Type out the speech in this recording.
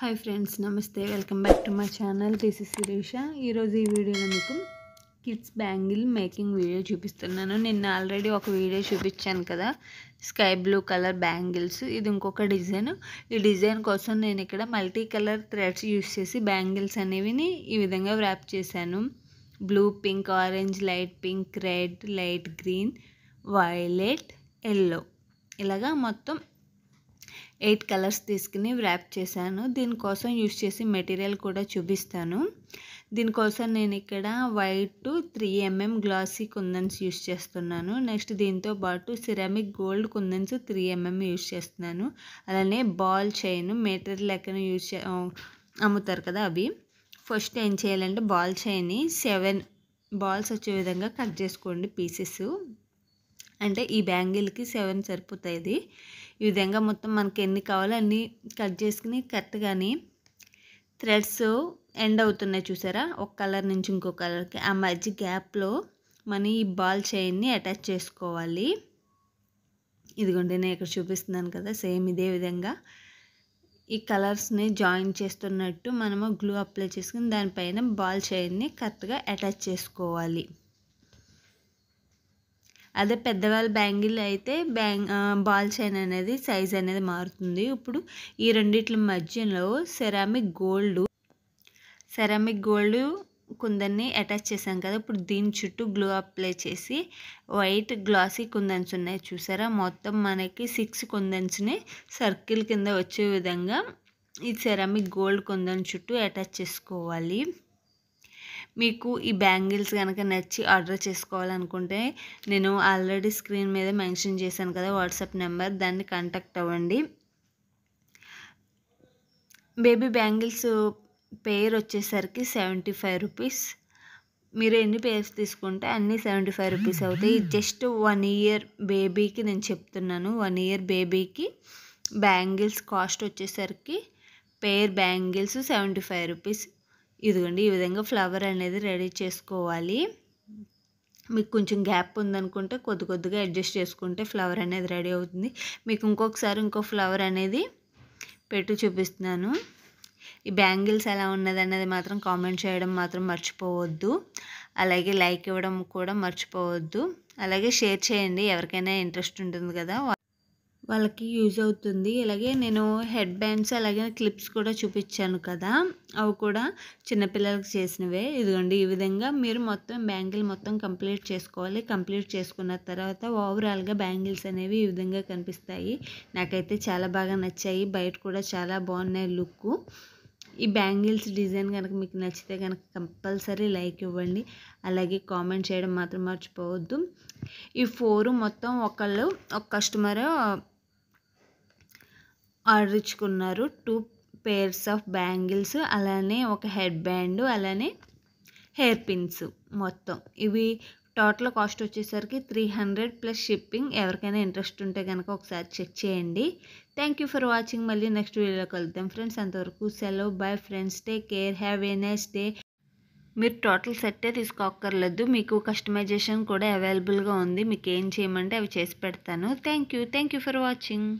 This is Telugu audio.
హాయ్ ఫ్రెండ్స్, నమస్తే. Welcome back to my channel. This is Shirisha. ఈరోజు ఈ వీడియోలో మీకు కిడ్స్ బ్యాంగిల్ మేకింగ్ వీడియో చూపిస్తున్నాను. నిన్న ఆల్రెడీ ఒక వీడియో చూపించాను కదా, స్కై బ్లూ కలర్ బ్యాంగిల్స్. ఇది ఇంకొక డిజైన్. ఈ డిజైన్ కోసం నేను ఇక్కడ మల్టీ కలర్ థ్రెడ్స్ యూస్ చేసి బ్యాంగిల్స్ అనేవి ఈ విధంగా వ్రాప్ చేశాను. Blue, pink, orange, light pink, red, light green, violet, yellow, ఇలాగా మొత్తం 8 కలర్స్ తీసుకుని వ్రాప్ చేశాను. దీనికోసం యూస్ చేసి మెటీరియల్ కూడా చూపిస్తాను. దీనికోసం నేను ఇక్కడ వైట్ 3mm గ్లాసీ కుందన్స్ యూస్ చేస్తున్నాను. నెక్స్ట్ దీంతో పాటు సిరామిక్ గోల్డ్ కుందన్స్ 3mm యూస్ చేస్తున్నాను. అలానే బాల్ చైన్ మీటర్ లెక్కన అమ్ముతారు కదా, అవి. ఫస్ట్ ఏం చేయాలంటే బాల్ చైన్ని 7 బాల్స్ వచ్చే విధంగా కట్ చేసుకోండి పీసెస్. అంటే ఈ బ్యాంగిల్కి 7 సరిపోతాయి. ఈ విధంగా మొత్తం మనకి ఎన్ని కావాలో అన్నీ కట్ చేసుకుని కరెక్ట్గాని థ్రెడ్స్ ఎండ్ అవుతున్నాయి చూసారా, ఒక కలర్ నుంచి ఇంకో కలర్కి. ఆ మధ్య గ్యాప్లో మనం ఈ బాల్ చైన్ని అటాచ్ చేసుకోవాలి. ఇదిగోండి, నేను ఇక్కడ చూపిస్తున్నాను కదా, సేమ్ ఇదే విధంగా ఈ కలర్స్ని జాయిన్ చేస్తున్నట్టు మనము గ్లూ అప్లై చేసుకుని దానిపైన బాల్ చైన్ని కరెక్ట్గా అటాచ్ చేసుకోవాలి. అదే పెద్దవాళ్ళ బ్యాంగిల్ అయితే బాల్ చైన్ అనేది సైజ్ అనేది మారుతుంది. ఇప్పుడు ఈ రెండిట్ల మధ్యలో సెరామిక్ గోల్డ్ కుందన్ని అటాచ్ చేసాం కదా, ఇప్పుడు దీని చుట్టూ గ్లూ అప్లై చేసి వైట్ గ్లాసీ కుందన్స్ ఉన్నాయి చూసారా, మొత్తం మనకి 6 కుందన్స్ని సర్కిల్ కింద వచ్చే విధంగా ఈ సెరామిక్ గోల్డ్ కుందన్ చుట్టూ అటాచ్ చేసుకోవాలి. మీకు ఈ బ్యాంగిల్స్ కనుక నచ్చి ఆర్డర్ చేసుకోవాలనుకుంటే నేను ఆల్రెడీ స్క్రీన్ మీద మెన్షన్ చేశాను కదా వాట్సాప్ నెంబర్, దాన్ని కాంటాక్ట్ అవ్వండి. బేబీ బ్యాంగిల్స్ పెయిర్ వచ్చేసరికి 75 రూపీస్. మీరు ఎన్ని పేర్స్ తీసుకుంటే అన్నీ 75 రూపీస్ అవుతాయి. జస్ట్ 1 ఇయర్ బేబీకి నేను చెప్తున్నాను. 1 ఇయర్ బేబీకి బ్యాంగిల్స్ కాస్ట్ వచ్చేసరికి పెయిర్ బ్యాంగిల్స్ 75 రూపీస్. ఇదిగోండి, ఈ విధంగా ఫ్లవర్ అనేది రెడీ చేసుకోవాలి. మీకు కొంచెం గ్యాప్ ఉందనుకుంటే కొద్దిగా అడ్జస్ట్ చేసుకుంటే ఫ్లవర్ అనేది రెడీ అవుతుంది. మీకు ఇంకొకసారి ఇంకో ఫ్లవర్ అనేది పెట్టి చూపిస్తున్నాను. ఈ బ్యాంగిల్స్ ఎలా ఉన్నది అనేది మాత్రం కామెంట్ చేయడం మాత్రం మర్చిపోవద్దు. అలాగే లైక్ ఇవ్వడం కూడా మర్చిపోవద్దు. అలాగే షేర్ చేయండి, ఎవరికైనా ఇంట్రెస్ట్ ఉంటుంది కదా, వాళ్ళకి యూజ్ అవుతుంది. అలాగే నేను హెడ్ బ్యాండ్స్ అలాగే క్లిప్స్ కూడా చూపించాను కదా, అవి కూడా చిన్నపిల్లలకి చేసినవే. ఇదిగోండి, ఈ విధంగా మీరు మొత్తం బ్యాంగిల్ మొత్తం కంప్లీట్ చేసుకోవాలి. కంప్లీట్ చేసుకున్న తర్వాత ఓవరాల్గా బ్యాంగిల్స్ అనేవి ఈ విధంగా కనిపిస్తాయి. నాకైతే చాలా బాగా నచ్చాయి. బయట కూడా చాలా బాగున్నాయి లుక్. ఈ బ్యాంగిల్స్ డిజైన్ కనుక మీకు నచ్చితే కనుక కంపల్సరీ లైక్ ఇవ్వండి. అలాగే కామెంట్ చేయడం మాత్రం మర్చిపోవద్దు. ఈ 4 మొత్తం ఒక కస్టమర్ ఆర్డర్ ఇచ్చుకున్నారు. 2 పేర్స్ ఆఫ్ బ్యాంగిల్స్, అలానే ఒక హెడ్ బ్యాండ్, అలానే హెయిర్ పిన్స్. మొత్తం ఇవి టోటల్ కాస్ట్ వచ్చేసరికి 300 ప్లస్ షిప్పింగ్. ఎవరికైనా ఇంట్రెస్ట్ ఉంటే కనుక ఒకసారి చెక్ చేయండి. Thank you for watching. మళ్ళీ నెక్స్ట్ వీడియోలో కలుద్దాం ఫ్రెండ్స్. అంతవరకు సెలవు. Bye friends, take care, have a nice day. మీరు టోటల్ సెట్టే తీసుకోక్కర్లేదు, మీకు కస్టమైజేషన్ కూడా అవైలబుల్గా ఉంది. మీకు ఏం చేయమంటే అవి చేసి పెడతాను. Thank you for watching.